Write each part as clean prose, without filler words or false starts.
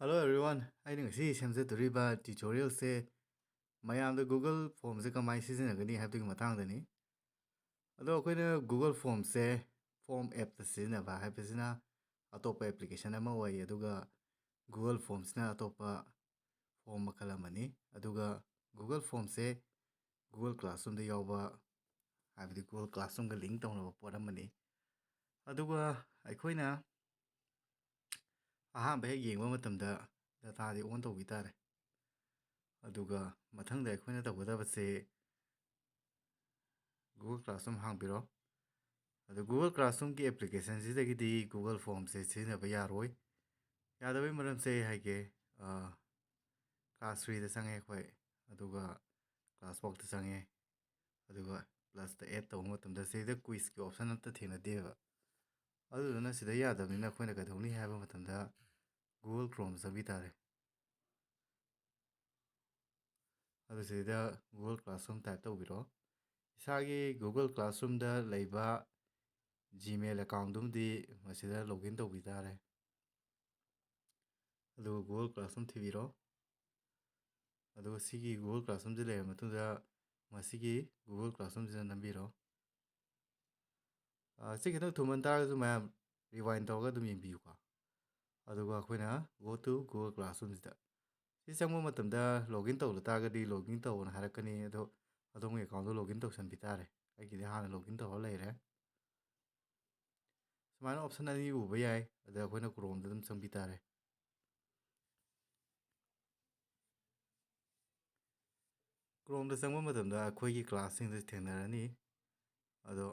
Hello everyone. ꯑꯩꯅ ꯉꯁꯤ ꯁꯦꯝꯖꯗꯣꯔꯤꯕ ꯇ꯭ꯌꯨꯇꯣꯔꯤꯌꯦꯜꯁꯦ ꯃꯌꯥꯝꯗ ꯒꯨꯒꯜ ꯐꯣꯔꯝꯁꯦ ꯀꯃꯥꯏꯅ ꯁꯤꯖꯤꯟꯅꯒꯅꯤ ꯍꯥꯏꯕꯗꯨꯒꯤ ꯃꯇꯥꯡꯗꯅꯤ. ꯑꯗꯣ ꯑꯩꯈꯣꯏꯅ ꯒꯨꯒꯜ ꯐꯣꯔꯝꯁꯦ ꯐꯣꯔꯝ ꯑꯦꯞꯇ ꯁꯤꯖꯤꯟꯅꯕ ꯍꯥꯏꯕꯁꯤꯅ ꯑꯇꯣꯞꯄ ꯑꯦꯄ꯭ꯂꯤꯀꯦꯁꯟ ꯑꯃ ꯑꯣꯏ. ꯑꯗꯨꯒ ꯒꯨꯒꯜ ꯐꯣꯔꯝꯁꯤꯅ ꯑꯇꯣꯞꯄ ꯐꯣꯔꯝ ꯃꯈꯜ ꯑꯃꯅꯤ. ꯑꯗꯨꯒ ꯒꯨꯒꯜ ꯐꯣꯔꯝꯁꯦ ꯒꯨꯒꯜ ꯀ꯭ꯂꯥꯁꯔꯨꯝꯗ ꯌꯥꯎꯕ ꯍꯥꯏꯕꯗꯤ ꯒꯨꯒꯜ ꯀ꯭ꯂꯥꯁꯔꯨꯝꯒ ꯂꯤꯡꯛ ꯇꯧꯅꯕ ꯄꯣꯠ ꯑꯃꯅꯤ. ꯑꯗꯨꯒ ꯑꯩꯈꯣꯏꯅ ꯑꯍꯥꯟꯕ ꯍꯦꯛ ꯌꯦꯡꯕ ꯃꯇꯝꯗ ꯗꯇꯥꯗꯤ ꯑꯣꯟ ꯇꯧꯕꯤ ꯇꯥꯔꯦ. ꯑꯗꯨꯒ ꯃꯊꯪꯗ ꯑꯩꯈꯣꯏꯅ ꯇꯧꯒꯗꯕꯁꯦ ꯒꯨꯒꯜ ꯀ꯭ꯂꯥꯁꯔꯨꯝ ꯍꯥꯡꯕꯤꯔꯣ. ꯑꯗꯣ ꯒꯨꯒꯜ ꯀ꯭ꯂꯥꯁꯔꯨꯝꯒꯤ ꯑꯦꯄ꯭ꯂꯤꯀꯦꯁꯟꯁꯤꯗꯒꯤꯗꯤ ꯒꯨꯒꯜ ꯐꯣꯔꯝꯁꯦ ꯁꯤꯖꯤꯟꯅꯕ ꯌꯥꯔꯣꯏ. ꯌꯥꯗꯕꯩ ꯃꯔꯝꯁꯦ ꯑꯩ ꯍꯥꯏꯒꯦ. ꯀ꯭ꯂꯥꯁ 3ꯗ ꯆꯪꯉꯦ ꯑꯩꯈꯣꯏ, ꯑꯗꯨꯒ ꯀ꯭ꯂꯥꯁ 4ꯗ ꯆꯪꯉꯦ, ꯑꯗꯨꯒ ꯄ꯭ꯂꯁꯇ ꯑꯦꯗ ꯇꯧꯕ ꯃꯇꯝꯗ ꯁꯤꯗ ꯀꯨꯏꯁꯀꯤ ꯑꯣꯞꯁꯟ ꯑꯝꯇ ꯊꯦꯡꯅꯗꯦꯕ. ꯑꯗꯨꯗꯨꯅ ꯁꯤꯗ ꯌꯥꯗꯕꯅꯤꯅ ꯑꯩꯈꯣꯏꯅ ꯀꯩꯗꯧꯅꯤ ꯍꯥꯏꯕ ꯃꯇꯝꯗ ꯒꯨꯒꯜ ꯀ꯭ꯔꯣꯝ ꯆꯪꯕꯤ ꯇꯥꯔꯦ. ꯑꯗꯨ ꯁꯤꯗ ꯒꯨꯒꯜ ꯀ꯭ꯂꯥꯁꯔꯨꯝ ꯇꯥꯏꯞ ꯇꯧꯕꯤꯔꯣ. ꯏꯁꯥꯒꯤ ꯒꯨꯒꯜ ꯀ꯭ꯂꯥꯁꯔꯨꯝꯗ ꯂꯩꯕ ꯖꯤꯃꯦꯜ ꯑꯦꯀꯥꯎꯟꯗꯨꯃꯗꯤ ꯃꯁꯤꯗ ꯂꯣꯒꯏꯟ ꯇꯧꯕꯤ ꯇꯥꯔꯦ. ꯑꯗꯨꯒ ꯒꯨꯒꯜ ꯀ꯭ꯂꯥꯁꯔꯨꯝ ꯊꯤꯕꯤꯔꯣ. ꯑꯗꯨꯒ ꯁꯤꯒꯤ ꯒꯨꯒꯜ ꯀ꯭ꯂꯥꯁꯔꯨꯝꯁꯤ ꯂꯩꯔꯕ ꯃꯇꯨꯡꯗ ꯃꯁꯤꯒꯤ ꯒꯨꯒꯜ ꯀ꯭ꯂꯥꯁꯔꯨꯝꯁꯤꯗ ꯅꯝꯕꯤꯔꯣ. ꯁꯤ ꯈꯤꯇꯪ ꯊꯨꯃꯟ ꯇꯥꯔꯒꯁꯨ ꯃꯌꯥꯝ ꯔꯤꯋꯥꯏꯟ ꯇꯧꯔꯒ ꯑꯗꯨꯝ ꯌꯦꯡꯕꯤꯌꯨꯀꯣ. ꯑꯗꯨꯒ ꯑꯩꯈꯣꯏꯅ ꯒꯣ ꯇꯨ ꯒꯨꯒꯜ ꯀ꯭ꯂꯥꯁꯔꯨꯝꯁꯤꯗ ꯁꯤ ꯆꯪꯕ ꯃꯇꯝꯗ ꯂꯣꯒꯏꯟ ꯇꯧꯗ ꯇꯥꯔꯒꯗꯤ ꯂꯣꯒꯏꯟ ꯇꯧꯅ ꯍꯥꯏꯔꯛꯀꯅꯤ. ꯑꯗꯣ ꯑꯗꯣꯝꯒꯤ ꯑꯦꯀꯥꯎꯟꯗꯣ ꯂꯣꯒꯏꯟ ꯇꯧꯁꯟꯕꯤ ꯇꯥꯔꯦ. ꯑꯩꯒꯤꯗꯤ ꯍꯥꯟꯅ ꯂꯣꯒꯏꯟ ꯇꯧꯔ ꯂꯩꯔꯦ. ꯁꯨꯃꯥꯏꯅ ꯑꯣꯞꯁꯟ ꯑꯅꯤ ꯎꯕ ꯌꯥꯏ. ꯑꯗ ꯑꯩꯈꯣꯏꯅ ꯀ꯭ꯔꯣꯝꯗ ꯑꯗꯨꯝ ꯆꯪꯕꯤ ꯇꯥꯔꯦ. ꯀ꯭ꯔꯣꯝꯗ ꯆꯪꯕ ꯃꯇꯝꯗ ꯑꯩꯈꯣꯏꯒꯤ ꯀ꯭ꯂꯥꯁꯁꯤꯡꯗ ꯊꯦꯡꯅꯔꯅꯤ. ꯑꯗꯣ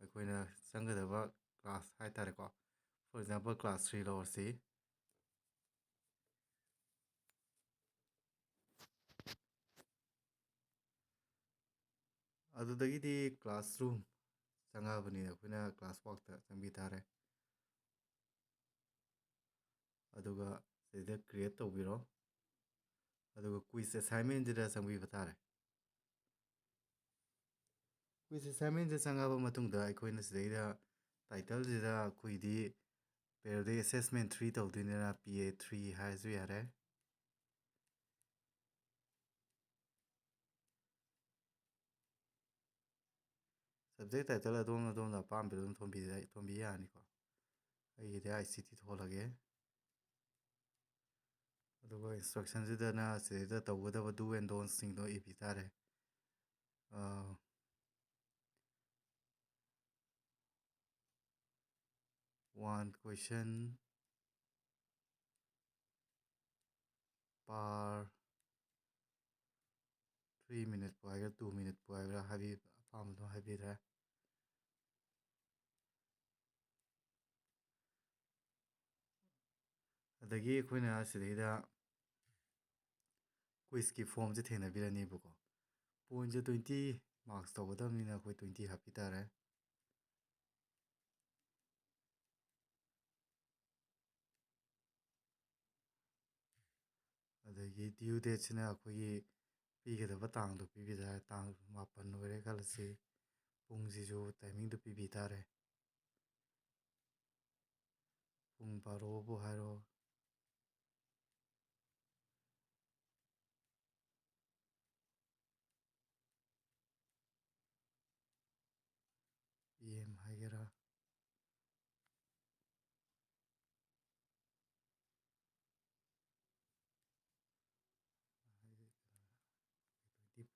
ꯑꯩꯈꯣꯏꯅ ꯆꯪꯒꯗꯕ ꯀ꯭ꯂꯥꯁ ꯍꯥꯏꯇꯥꯔꯦꯀꯣ. Four example class 3 ꯂꯧꯔꯁꯤ. ꯑꯗꯨꯗꯒꯤꯗꯤ ꯀ꯭ꯂꯥꯁꯔꯨꯝ ꯆꯪꯉꯛꯑꯕꯅꯤꯅ ꯑꯩꯈꯣꯏꯅ ꯀ꯭ꯂꯥꯁ ꯋꯥꯔꯛꯇ ꯆꯪꯕꯤ ꯇꯥꯔꯦ. ꯑꯗꯨꯒ ꯁꯤꯗ ꯀ꯭ꯔꯤꯌꯦꯠ ꯇꯧꯕꯤꯔꯣ. ꯑꯗꯨꯒ ꯀꯨꯏꯖ ꯑꯦꯁꯥꯏꯟꯃꯦꯟꯁꯤꯗ ꯆꯪꯕꯤꯕ ꯇꯥꯔꯦ. ꯀꯨꯏꯖ ꯑꯦꯁꯥꯏꯟꯃꯦꯟꯁꯦ ꯆꯪꯉꯕ ꯃꯇꯨꯡꯗ ꯑꯩꯈꯣꯏꯅ ꯁꯤꯗꯩꯗ ꯇꯥꯏꯇꯜꯁꯤꯗ ꯑꯩꯈꯣꯏꯗꯤ ꯄꯦꯔꯣꯗꯤꯛ ꯑꯦꯁꯦꯁꯃꯦꯟ 3 ꯇꯧꯗꯣꯏꯅꯤꯅ PA 3 ꯍꯥꯏꯔꯁꯨ ꯌꯥꯔꯦ. ꯁꯕꯖꯦꯛ ꯇꯥꯏꯇꯜ ꯑꯗꯣꯝꯅ ꯑꯄꯥꯝꯕꯗ ꯑꯗꯨꯝ ꯊꯣꯟꯕꯤ ꯌꯥꯔꯅꯤꯀꯣ. ꯑꯩꯒꯤꯗꯤ ICT ꯊꯣꯜꯂꯒꯦ. ꯑꯗꯨꯒ ꯏꯟꯁꯇ꯭ꯔꯛꯁꯟꯁꯤꯗꯅ ꯁꯤꯗꯩꯗ ꯇꯧꯒꯗꯕ ꯗꯨ ꯑꯦꯟ ꯗꯣꯟꯁꯤꯡꯗꯣ ꯏꯕꯤ ꯇꯥꯔꯦ. One question per 3 minutes ꯍꯥꯏꯒꯦꯔꯥ 2 minutes ꯍꯥꯏꯒꯦꯔꯥ ꯑꯄꯥꯝꯕꯗꯣ ꯍꯥꯏꯕꯤꯔꯦ. ꯑꯗꯒꯤ ꯑꯩꯈꯣꯏꯅ ꯁꯤꯗꯩꯗ ꯀꯨꯏꯁꯀꯤ ꯐꯣꯝꯁꯦ ꯊꯦꯡꯅꯕꯤꯔꯅꯦꯕꯀꯣ. ꯄꯣꯏꯟꯁꯦ 20 ꯃꯥꯔꯛꯁ ꯇꯧꯒꯗꯕꯅꯤꯅ ꯑꯩꯈꯣꯏ 20 ꯍꯥꯞꯄꯤ ꯇꯥꯔꯦ. ꯑꯗꯒꯤ ꯗ꯭ꯌꯨ ꯗꯦꯠꯁꯤꯅ ꯑꯩꯈꯣꯏꯒꯤ ꯄꯤꯒꯗꯕ ꯇꯥꯡꯗꯣ ꯄꯤꯕꯤ ꯇꯥꯔꯦ. ꯇꯥꯡ 9 ꯑꯣꯏꯔꯦ ꯈꯜꯂꯁꯤ. ꯄꯨꯡꯁꯤꯁꯨ ꯇꯥꯏꯃꯤꯡꯗꯣ ꯄꯤꯕꯤ ꯇꯥꯔꯦ. ꯄꯨꯡ 12ꯕꯨ ꯍꯥꯏꯔꯣ. PM ꯍꯥꯏꯒꯦꯔꯥ.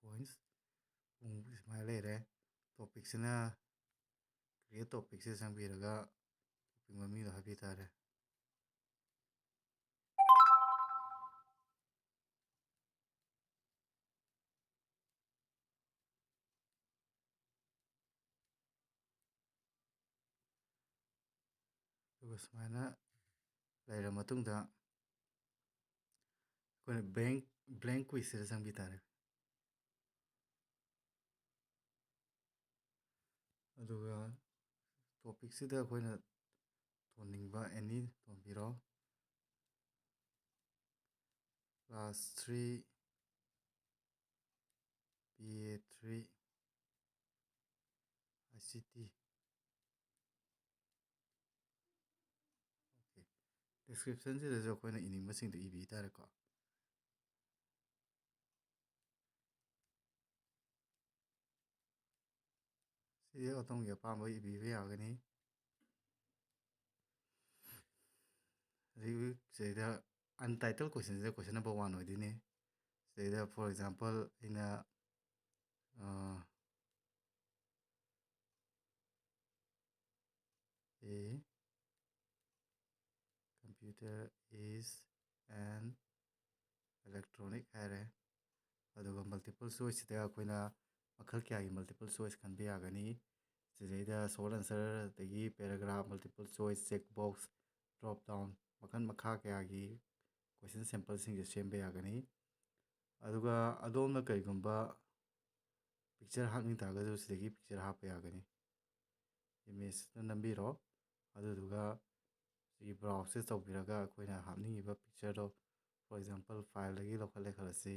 ꯄꯣꯏꯟꯠꯁ ꯄꯨꯡ ꯁꯨꯃꯥꯏꯅ ꯂꯩꯔꯦ. ꯇꯣꯄꯤꯛꯁꯤꯅ ꯀ꯭ꯔꯤꯌꯦꯠ ꯇꯣꯄꯤꯛꯁꯦ ꯆꯪꯕꯤꯔꯒ ꯇꯣꯄꯤꯛ ꯃꯃꯤꯡꯗꯣ ꯍꯥꯏꯕꯤ ꯇꯥꯔꯦ. ꯑꯗꯨꯒ ꯁꯨꯃꯥꯏꯅ ꯂꯩꯔ ꯃꯇꯨꯡꯗ ꯑꯩꯈꯣꯏꯅ ꯕ꯭ꯂꯦꯡ ꯀꯨꯏꯁꯁꯤꯗ ꯆꯪꯕꯤ ꯇꯥꯔꯦ. ꯑꯗꯨꯒ ꯇꯣꯄꯤꯛꯁꯤꯗ ꯑꯩꯈꯣꯏꯅ ꯊꯣꯟꯅꯤꯡꯕ ꯑꯦꯅꯤ ꯊꯣꯟꯕꯤꯔꯣ. Class 3 PA 3 ICT. ꯗꯤꯁꯀ꯭ꯔꯤꯞꯁꯟꯁꯤꯗꯁꯨ ꯑꯩꯈꯣꯏꯅ ꯏꯅꯤꯡꯕꯁꯤꯡꯗꯣ ꯏꯕꯤ ꯇꯥꯔꯦꯀꯣ꯫ ꯁꯤꯗꯤ ꯑꯗꯣꯝꯒꯤ ꯑꯄꯥꯝꯕ ꯏꯕꯤꯕ ꯌꯥꯒꯅꯤ꯫ ꯁꯤꯗꯩꯗ ꯑꯟꯇꯥꯏꯇꯜ ꯀꯣꯏꯁꯟꯁꯤꯗ ꯀꯣꯏꯁꯟ ꯅꯝꯕꯔ 1 ꯑꯣꯏꯗꯣꯏꯅꯤ꯫ ꯁꯤꯗꯩꯗ ꯐꯣꯔ ꯑꯦꯛꯖꯥꯝꯄꯜ ꯑꯩꯅ computer is an electronic ꯍꯥꯏꯔꯦ꯫ ꯑꯗꯨꯒ ꯃꯜꯇꯤꯄꯜ ꯆꯣꯏꯁꯁꯤꯗ ꯑꯩꯈꯣꯏꯅ ꯃꯈꯜ ꯀꯌꯥꯒꯤ ꯃꯜꯇꯤꯄꯜ ꯆꯣꯏꯁ ꯈꯟꯕ ꯌꯥꯒꯅꯤ꯫ ꯁꯤꯗꯩꯗ ꯁꯣꯔꯠ ꯑꯟꯁꯔ ꯑꯗꯒꯤ paragraph multiple choice check box drop down ꯃꯈꯜ ꯃꯈꯥ ꯀꯌꯥꯒꯤ ꯀꯣꯏꯁꯟ ꯁꯦꯝꯄꯜꯁꯤꯡꯁꯦ ꯁꯦꯝꯕ ꯌꯥꯒꯅꯤ꯫ ꯑꯗꯨꯒ ꯑꯗꯣꯝꯅ ꯀꯔꯤꯒꯨꯝꯕ ꯄꯤꯛꯆꯔ ꯍꯥꯞꯅꯤꯡ ꯇꯥꯔꯒꯁꯨ ꯁꯤꯗꯒꯤ ꯄꯤꯛꯆꯔ ꯍꯥꯞꯄ ꯌꯥꯒꯅꯤ꯫ ꯏꯃꯦꯖꯇ ꯅꯝꯕꯤꯔꯣ ꯑꯗꯨꯗꯨꯒ ꯁꯤꯒꯤ ꯕ꯭ꯔꯥꯎꯖꯁꯦ ꯇꯧꯕꯤꯔꯒ ꯑꯩꯈꯣꯏꯅ ꯍꯥꯞꯅꯤꯡꯉꯤꯕ ꯄꯤꯛꯆꯔꯗꯣ ꯐꯣꯔ ꯑꯦꯛꯖꯥꯝꯄꯜ ꯐꯥꯏꯜꯗꯒꯤ ꯂꯧꯈꯠꯂꯦ ꯈꯜꯂꯁꯤ꯫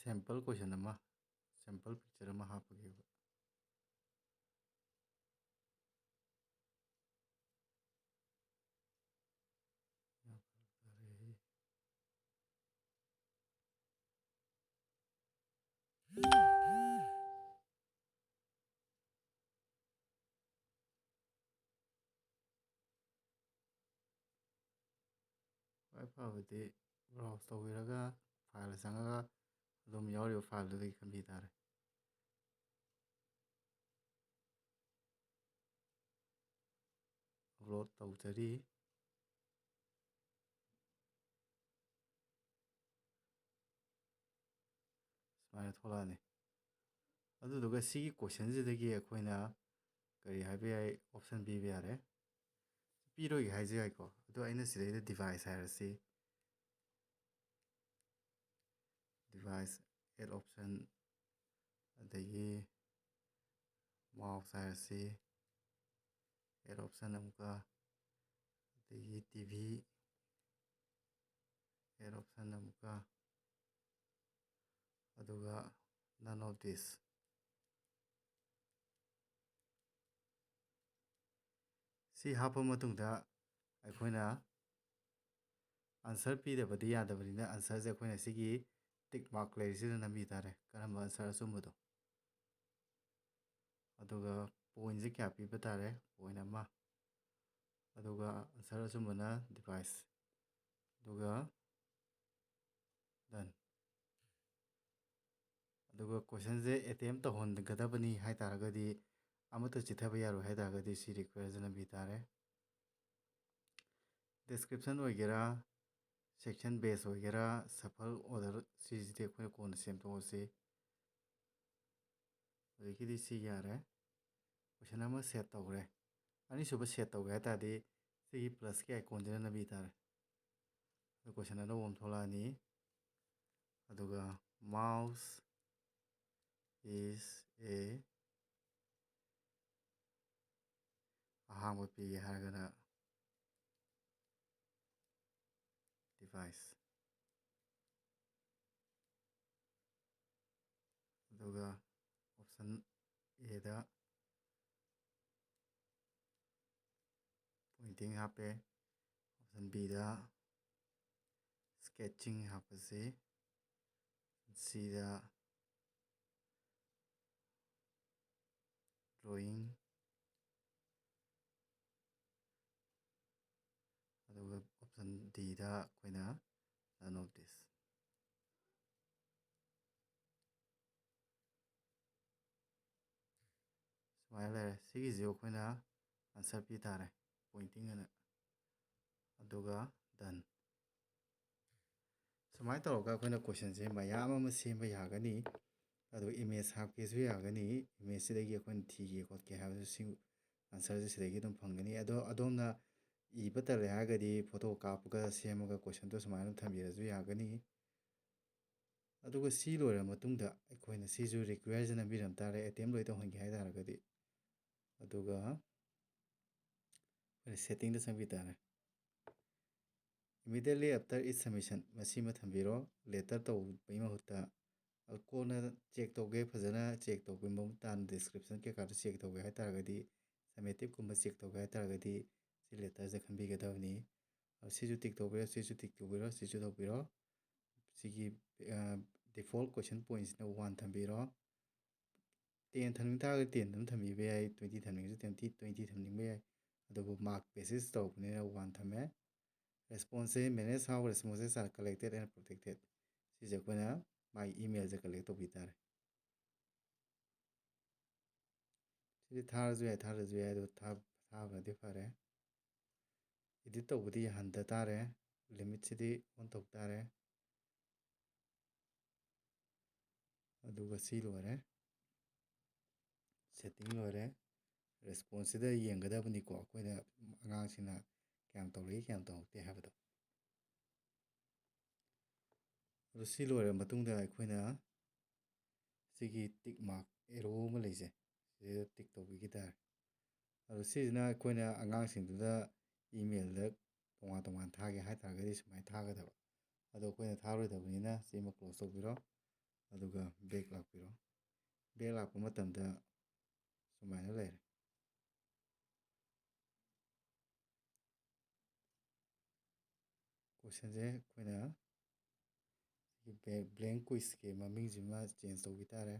ꯁꯦꯝꯄꯜ ꯀꯣꯏꯁꯟ ꯑꯃ ꯁꯦꯝꯄꯜ ꯄꯤꯛꯆꯔ ꯑꯃ ꯍꯥꯞꯄꯒꯦꯕ꯫ ꯈ꯭ꯋꯥꯏ ꯐꯕꯗꯤ ꯕ꯭ꯔꯥꯎꯖ ꯇꯧꯕꯤꯔꯒ ꯐꯥꯏꯜꯗ ꯆꯪꯉꯒ ꯑꯗꯨꯝ ꯌꯥꯎꯔꯤꯕ ꯐꯥꯏꯜꯗꯨꯗꯒꯤ ꯈꯟꯕꯤ ꯇꯥꯔꯦ꯫ ꯑꯞꯂꯣꯗ ꯇꯧꯖꯔꯤ꯫ ꯁꯨꯃꯥꯏꯅ ꯊꯣꯛꯂꯛꯑꯅꯤ꯫ ꯑꯗꯨꯗꯨꯒ ꯁꯤꯒꯤ ꯀꯣꯏꯁꯟꯁꯤꯗꯒꯤ ꯑꯩꯈꯣꯏꯅ ꯀꯔꯤ ꯍꯥꯏꯕ ꯌꯥꯏ ꯑꯣꯞꯁꯟ ꯄꯤꯕ ꯌꯥꯔꯦ꯫ ꯄꯤꯔꯣꯏꯒꯦ ꯍꯥꯏꯖ ꯌꯥꯏꯀꯣ ꯑꯗꯣ ꯑꯩꯅ ꯁꯤꯗꯩꯗ ꯗꯤꯚꯥꯏꯁ ꯍꯥꯏꯔꯁꯤ꯫ ꯗꯤꯚꯥꯏꯁ ꯑꯦꯠ ꯑꯣꯞꯁꯟ ꯑꯗꯒꯤ ꯃꯥꯎꯁ ꯍꯥꯏꯔꯁꯤ ꯑꯦꯠ ꯑꯣꯞꯁꯟ ꯑꯃꯨꯛꯀ ꯑꯗꯒꯤ ꯇꯤꯚꯤ ꯑꯦꯠ ꯑꯣꯞꯁꯟ ꯑꯃꯨꯛꯀ ꯑꯗꯨꯒ ꯅꯟ ꯑꯣꯐ ꯗꯤꯁ꯫ ꯁꯤ ꯍꯥꯞꯄ ꯃꯇꯨꯡꯗ ꯑꯩꯈꯣꯏꯅ ꯑꯟꯁꯔ ꯄꯤꯗꯕꯗꯤ ꯌꯥꯗꯕꯅꯤꯅ ꯑꯟꯁꯔꯁꯦ ꯑꯩꯈꯣꯏꯅ ꯁꯤꯒꯤ ꯇꯤꯛ ꯃꯥꯔꯛ ꯂꯩꯔꯤꯁꯤꯗ ꯅꯝꯕꯤ ꯇꯥꯔꯦ ꯀꯔꯝꯕ ꯑꯟꯁꯔ ꯑꯆꯨꯝꯕꯗꯣ꯫ ꯑꯗꯨꯒ ꯄꯣꯏꯟꯁꯦ ꯀꯌꯥ ꯄꯤꯕ ꯇꯥꯔꯦ ꯄꯣꯏꯟ 1 ꯑꯗꯨꯒ ꯑꯟꯁꯔ ꯑꯆꯨꯝꯕꯅ ꯗꯤꯚꯥꯏꯁ ꯑꯗꯨꯒ ꯗꯟ꯫ ꯑꯗꯨꯒ ꯀꯣꯏꯁꯟꯁꯦ ꯑꯦꯇꯦꯝ ꯇꯧꯍꯟꯒꯗꯕꯅꯤ ꯍꯥꯏ ꯇꯥꯔꯒꯗꯤ ꯑꯃꯠꯇ ꯆꯤꯊꯕ ꯌꯥꯔꯣꯏ ꯍꯥꯏ ꯇꯥꯔꯒꯗꯤ ꯁꯤ ꯔꯤꯀ꯭ꯋꯦꯔꯁꯦ ꯅꯝꯕꯤ ꯇꯥꯔꯦ꯫ ꯗꯤꯁꯀ꯭ꯔꯤꯞꯁꯟ ꯑꯣꯏꯒꯦꯔꯥ ꯁꯦꯛꯁꯟ ꯕꯦꯁ ꯑꯣꯏꯒꯦꯔꯥ ꯁꯐꯜ ꯑꯣꯔꯗꯔ ꯁꯤꯁꯤꯗꯤ ꯑꯩꯈꯣꯏꯅ ꯀꯣꯟꯅ ꯁꯦꯝꯗꯣꯛꯑꯁꯤ꯫ ꯍꯧꯖꯤꯛꯀꯤꯗꯤ ꯁꯤ ꯌꯥꯔꯦ꯫ ꯀꯣꯏꯁꯟ ꯑꯃ ꯁꯦꯠ ꯇꯧꯈ꯭ꯔꯦ꯫ ꯑꯅꯤꯁꯨꯕ ꯁꯦꯠ ꯇꯧꯒꯦ ꯍꯥꯏ ꯇꯥꯔꯗꯤ ꯁꯤꯒꯤ ꯄ꯭ꯂꯁꯀꯤ ꯑꯥꯏꯀꯣꯟꯁꯤꯗ ꯅꯝꯕꯤ ꯇꯥꯔꯦ꯫ ꯑꯗꯨ ꯀꯣꯏꯁꯟ ꯑꯅꯧꯕ ꯑꯃ ꯊꯣꯛꯂꯛꯑꯅꯤ꯫ ꯑꯗꯨꯒ ꯃꯥꯎꯁ ꯏꯁ ꯑꯦ ꯑꯍꯥꯡꯕ ꯄꯤꯒꯦ ꯍꯥꯏꯔꯒꯅ ꯗꯤꯚꯥꯏꯁ ꯑꯗꯨꯒ ꯑꯣꯞꯁꯟ ꯑꯦꯗ ꯄꯣꯏꯟꯇꯤꯡ ꯍꯥꯞꯄꯦ꯫ ꯑꯣꯞꯁꯟ ꯕꯤꯗ ꯁ꯭ꯀꯦꯠꯆꯤꯡ ꯍꯥꯞꯄꯁꯤ꯫ ꯁꯤꯗ ꯗ꯭ꯔꯣꯌꯤꯡ ꯑꯗꯨꯒ ꯑꯣꯞꯁꯟ ꯗꯤꯗ ꯑꯩꯈꯣꯏꯅ ꯅꯟ ꯑꯣꯐ ꯗꯤꯁ꯫ ꯁꯨꯃꯥꯏꯅ ꯂꯩꯔꯦ꯫ ꯁꯤꯒꯤꯁꯨ ꯑꯩꯈꯣꯏꯅ ꯑꯟꯁꯔ ꯄꯤ ꯇꯥꯔꯦ ꯄꯣꯏꯟꯇꯤꯡ ꯑꯅ ꯑꯗꯨꯒ ꯗꯟ꯫ ꯁꯨꯃꯥꯏꯅ ꯇꯧꯔꯒ ꯑꯩꯈꯣꯏꯅ ꯀꯣꯏꯁꯟꯁꯦ ꯃꯌꯥꯝ ꯑꯃ ꯁꯦꯝꯕ ꯌꯥꯒꯅꯤ꯫ ꯑꯗꯨꯒ ꯏꯃꯦꯖ ꯍꯥꯞꯀꯦꯁꯨ ꯌꯥꯒꯅꯤ꯫ ꯏꯃꯦꯖꯁꯤꯗꯒꯤ ꯑꯩꯈꯣꯏꯅ ꯊꯤꯒꯦ ꯈꯣꯠꯀꯦ ꯍꯥꯏꯕꯁꯨ ꯁꯤ ꯑꯟꯁꯔꯁꯦ ꯁꯤꯗꯒꯤ ꯑꯗꯨꯝ ꯐꯪꯒꯅꯤ꯫ ꯑꯗꯣ ꯑꯗꯣꯝꯅ ꯏꯕ ꯇꯜꯂꯦ ꯍꯥꯏꯔꯒꯗꯤ ꯐꯣꯇꯣ ꯀꯥꯞꯄꯒ ꯁꯦꯝꯃꯒ ꯀꯣꯏꯁꯟꯗꯣ ꯁꯨꯃꯥꯏꯅ ꯊꯝꯕꯤꯔꯁꯨ ꯌꯥꯒꯅꯤ꯫ ꯑꯗꯨꯒ ꯁꯤ ꯂꯣꯏꯔꯕ ꯃꯇꯨꯡꯗ ꯑꯩꯈꯣꯏꯅ ꯁꯤꯁꯨ ꯔꯤꯀ꯭ꯋꯦꯔꯁꯦ ꯅꯝꯕꯤꯔꯝ ꯇꯥꯔꯦ ꯑꯦꯇꯦꯝ ꯂꯣꯏ ꯇꯧꯍꯟꯒꯦ ꯍꯥꯏ ꯇꯥꯔꯒꯗꯤ꯫ ꯑꯗꯨꯒ ꯑꯩꯈꯣꯏꯅ ꯁꯦꯠꯇꯤꯡꯗ ꯆꯪꯕꯤ ꯇꯥꯔꯦ꯫ ꯏꯃꯤꯗꯤꯌꯦꯠꯂꯤ ꯑꯐꯇꯔ ꯏꯆ ꯁꯕꯃꯤꯁꯟ ꯃꯁꯤꯃ ꯊꯝꯕꯤꯔꯣ꯫ ꯂꯦꯇꯔ ꯇꯧꯕꯒꯤ ꯃꯍꯨꯠꯇ ꯀꯣꯟꯅ ꯆꯦꯛ ꯇꯧꯒꯦ ꯐꯖꯅ ꯆꯦꯛ ꯇꯧꯕꯒꯤ ꯃꯃꯨꯠ ꯇꯥꯅ ꯗꯤꯁꯀ꯭ꯔꯤꯞꯁꯟ ꯀꯩꯀꯥꯗꯣ ꯆꯦꯛ ꯇꯧꯒꯦ ꯍꯥꯏꯇꯥꯔꯒꯗꯤ ꯁꯃꯦꯇꯤꯞꯀꯨꯝꯕ ꯆꯦꯛ ꯇꯧꯒꯦ ꯍꯥꯏꯇꯥꯔꯒꯗꯤ ꯁꯤ ꯂꯦꯇꯔꯁꯦ ꯈꯟꯕꯤꯒꯗꯕꯅꯤ ꯁꯤꯁꯨ ꯇꯤꯛ ꯇꯧꯕꯤꯔꯣ ꯁꯤꯁꯨ ꯇꯤꯛ ꯇꯧꯕꯤꯔꯣ ꯁꯤꯁꯨ ꯇꯧꯕꯤꯔꯣ ꯁꯤꯒꯤ ꯗꯤꯐꯣꯜꯠ ꯀꯣꯏꯁꯟ ꯄꯣꯏꯟꯠꯁꯤꯅ 1 ꯊꯝꯕꯤꯔꯣ 10 ꯊꯝꯅꯤꯡ ꯇꯥꯔꯒꯗꯤ 10 ꯑꯗꯨꯝ ꯊꯝꯕꯤꯕ ꯌꯥꯏ 20 ꯊꯝꯅꯤꯡꯉꯁꯨ 20 ꯊꯝꯅꯤꯡꯕ ꯌꯥꯏ ꯑꯗꯨꯕꯨ ꯃꯥꯔꯛ ꯕꯦꯁꯤꯁ ꯇꯧꯕꯅꯤꯅ 1 ꯊꯝꯃꯦ ꯔꯦꯁꯄꯣꯟꯁꯁꯦ ꯃꯦꯅꯦꯖ ꯍꯥꯎ ꯔꯦꯁꯄꯣꯟꯁꯦꯁ ꯑꯥꯔ ꯀꯂꯦꯛꯇꯦꯠ ꯑꯦꯟड ꯄ꯭ꯔꯣꯇꯦꯛꯇꯦꯠ ꯁꯤꯁꯦ ꯑꯩꯈꯣꯏꯅ ꯃꯥꯒꯤ ꯏꯃꯦꯜꯁꯦ ꯀꯂꯦꯛ ꯇꯧꯕꯤ ꯇꯥꯔꯦ ꯁꯤꯗꯤ ꯊꯥꯔꯁꯨ ꯌꯥꯏ ꯊꯥꯔꯁꯨ ꯌꯥꯏ ꯑꯗꯣ ꯊꯥꯕꯅꯗꯤ ꯐꯔꯦ ꯏꯗꯤꯠ ꯇꯧꯕꯗꯤ ꯌꯥꯍꯟꯗ ꯇꯥꯔꯦ ꯂꯤꯃꯤꯠꯁꯤꯗꯤ ꯑꯣꯟ ꯇꯧ ꯇꯥꯔꯦ ꯑꯗꯨꯒ ꯁꯤ ꯂꯣꯏꯔꯦ ꯁꯦꯠꯇꯤꯡ ꯂꯣꯏꯔꯦ ꯔꯦꯁꯄꯣꯟꯁꯁꯤꯗ ꯌꯦꯡꯒꯗꯕꯅꯤꯀꯣ ꯑꯩꯈꯣꯏꯅ ꯑꯉꯥꯡꯁꯤꯡꯅ ꯀꯌꯥꯝ ꯇꯧꯔꯛꯏ ꯀꯌꯥꯝ ꯇꯧꯔꯛꯇꯦ ꯍꯥꯏꯕꯗꯣ ꯑꯗꯣ ꯁꯤ ꯂꯣꯏꯔꯕ ꯃꯇꯨꯡꯗ ꯑꯩꯈꯣꯏꯅ ꯁꯤꯒꯤ ꯇꯤꯛ ꯃꯥꯔꯛ ꯑꯦꯔꯣ ꯑꯃ ꯂꯩꯖꯩ ꯁꯤꯗ ꯇꯤꯛ ꯇꯧꯕꯤꯈꯤ ꯇꯥꯔꯦ ꯑꯗꯣ ꯁꯤꯁꯤꯅ ꯑꯩꯈꯣꯏꯅ ꯑꯉꯥꯡꯁꯤꯡꯗꯨꯗ ꯏꯃꯦꯜꯗ ꯇꯣꯉꯥꯟ ꯇꯣꯉꯥꯟ ꯊꯥꯒꯦ ꯍꯥꯏꯇꯥꯔꯒꯗꯤ ꯁꯨꯃꯥꯏꯅ ꯊꯥꯒꯗꯕ ꯑꯗꯣ ꯑꯩꯈꯣꯏꯅ ꯊꯥꯔꯣꯏꯗꯕꯅꯤꯅ ꯁꯤꯃ ꯀ꯭ꯂꯣꯖ ꯇꯧꯕꯤꯔꯣ ꯑꯗꯨꯒ ꯕꯦꯛ ꯂꯥꯛꯄꯤꯔꯣ ꯕꯦꯛ ꯂꯥꯛꯄ ꯃꯇꯝꯗ ꯁꯨꯃꯥꯏꯅ ꯂꯩꯔꯦ ꯀꯣꯏꯁꯟꯁꯦ ꯑꯩꯈꯣꯏꯅ ꯕ꯭ꯂꯦꯡ ꯀꯨꯏꯁꯀꯤ ꯃꯃꯤꯡꯁꯤꯃ ꯆꯦꯟꯖ ꯇꯧꯕꯤ ꯇꯥꯔꯦ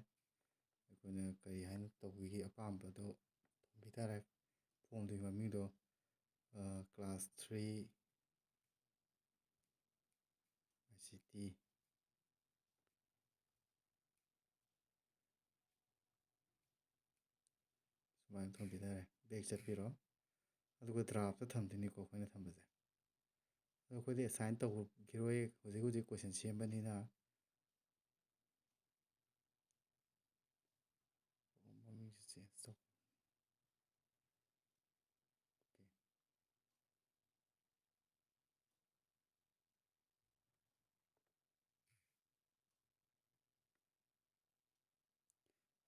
ꯑꯩꯈꯣꯏꯅ ꯀꯔꯤ ꯍꯥꯏꯅ ꯇꯧꯕꯤꯒꯤ ꯑꯄꯥꯝꯕꯗꯣ ꯊꯝꯕꯤ ꯇꯥꯔꯦ ꯐꯣꯝꯗꯨꯒꯤ ꯃꯃꯤꯡꯗꯣ ꯀ꯭ꯂꯥꯁ 3 ICT ꯁꯨꯃꯥꯏꯅ ꯊꯝꯕꯤ ꯇꯥꯔꯦ ꯕꯦꯛ ꯆꯠꯄꯤꯔꯣ ꯑꯗꯨꯒ ꯗ꯭ꯔꯥꯐꯇ ꯊꯝꯗꯣꯏꯅꯤꯀꯣ ꯑꯩꯈꯣꯏꯅ ꯊꯝꯕꯁꯦ ꯑꯗꯣ ꯑꯩꯈꯣꯏꯗꯤ ꯑꯦꯁꯥꯏꯟ ꯇꯧꯈꯤꯔꯣꯏ ꯍꯧꯖꯤꯛ ꯀꯣꯏꯁꯟ ꯁꯦꯝꯕꯅꯤꯅ ꯃꯃꯤꯡꯁꯦ ꯆꯦꯟꯖ ꯇꯧ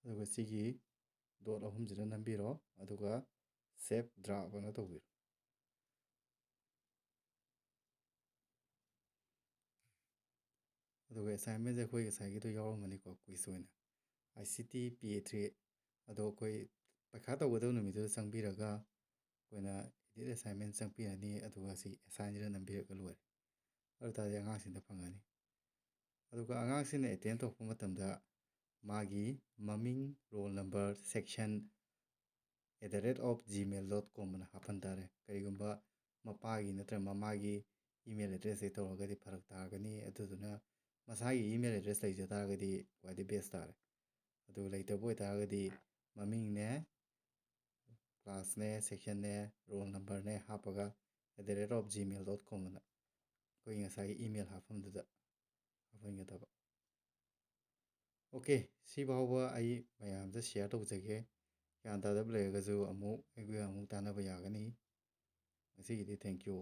ꯑꯗꯨꯒ ꯁꯤꯒꯤ ꯗꯣꯠ 3ꯁꯤꯗ ꯅꯝꯕꯤꯔꯣ ꯑꯗꯨꯒ ꯁꯦꯞ ꯗ꯭ꯔꯥꯐ ꯑꯅ ꯇꯧꯕꯤꯔꯣ ꯑꯗꯨꯒ ꯑꯦꯁꯥꯏꯟꯃꯦꯟꯁꯦ ꯑꯩꯈꯣꯏ ꯉꯁꯥꯏꯒꯤꯗꯣ ꯌꯥꯎꯔꯝꯒꯅꯤꯀꯣ ꯀꯨꯏꯁ ꯑꯣꯏꯅ ICT PA3 ꯑꯗꯣ ꯑꯩꯈꯣꯏ ꯄꯩꯈꯥ ꯇꯧꯒꯗꯕ ꯅꯨꯃꯤꯠꯇꯨꯗ ꯆꯪꯕꯤꯔꯒ ꯑꯩꯈꯣꯏꯅ ꯏꯗꯤꯠ ꯑꯦꯁꯥꯏꯟꯃꯦꯟ ꯆꯪꯕꯤꯔꯅꯤ ꯑꯗꯨꯒ ꯁꯤ ꯑꯦꯁꯥꯏꯟꯁꯤꯗ ꯅꯝꯕꯤꯔꯒ ꯂꯣꯏꯔꯦ ꯑꯗꯨ ꯇꯥꯔꯗꯤ ꯑꯉꯥꯡꯁꯤꯡꯗ ꯐꯪꯒꯅꯤ ꯑꯗꯨꯒ ꯑꯉꯥꯡꯁꯤꯡꯅ ꯑꯦꯇꯦꯟ ꯇꯧꯔꯛꯄ ꯃꯇꯝꯗ ꯃꯥꯒꯤ ꯃꯃꯤꯡ ꯔꯣꯜ ꯅꯝꯕꯔ ꯁꯦꯛꯁꯟ @gmail.com ꯑꯅ ꯍꯥꯞꯍꯟ ꯇꯥꯔꯦ ꯀꯔꯤꯒꯨꯝꯕ ꯃꯄꯥꯒꯤ ꯅꯠꯇ꯭ꯔꯒ ꯃꯃꯥꯒꯤ ꯏꯃꯦꯜ ꯑꯦꯗ꯭ꯔꯦꯁꯇꯩ ꯇꯧꯔꯒꯗꯤ ꯐꯔꯛ ꯇꯥꯒꯅꯤ ꯑꯗꯨꯗꯨꯅ ꯃꯁꯥꯒꯤ ꯏꯃꯦꯜ ꯑꯦꯗ꯭ꯔꯦꯁ ꯂꯩꯖ ꯇꯥꯔꯒꯗꯤ ꯈ꯭ꯋꯥꯏꯗꯒꯤ ꯕꯦꯁ ꯇꯥꯔꯦ ꯑꯗꯨ ꯂꯩꯇꯕ ꯑꯣꯏꯇꯥꯔꯒꯗꯤ ꯃꯃꯤꯡꯅꯦ ꯀ꯭ꯂꯥꯁꯅꯦ ꯁꯦꯛꯁꯟꯅꯦ ꯔꯣꯜ ꯅꯝꯕꯔꯅꯦ ꯍꯥꯞꯄꯒ @gmail.com ꯑꯅ ꯑꯩꯈꯣꯏ ꯉꯁꯥꯏꯒꯤ ꯏꯃꯦꯜ ꯍꯥꯞꯐꯝꯗꯨꯗ ꯍꯥꯞꯍꯟꯒꯗꯕ ꯑꯣꯀꯦ ꯁꯤ ꯐꯥꯎꯕ ꯑꯩ ꯃꯌꯥꯝꯗ ꯁꯤꯌꯔ ꯇꯧꯖꯒꯦ ꯒ꯭ꯌꯥꯟ ꯇꯥꯗꯕ ꯂꯩꯔꯒꯁꯨ ꯑꯃꯨꯛ ꯑꯩꯈꯣꯏꯒ ꯑꯃꯨꯛ ꯇꯥꯟꯅꯕ ꯌꯥꯒꯅꯤ ꯉꯁꯤꯒꯤꯗꯤ ꯊꯦꯡꯛ ꯌꯨ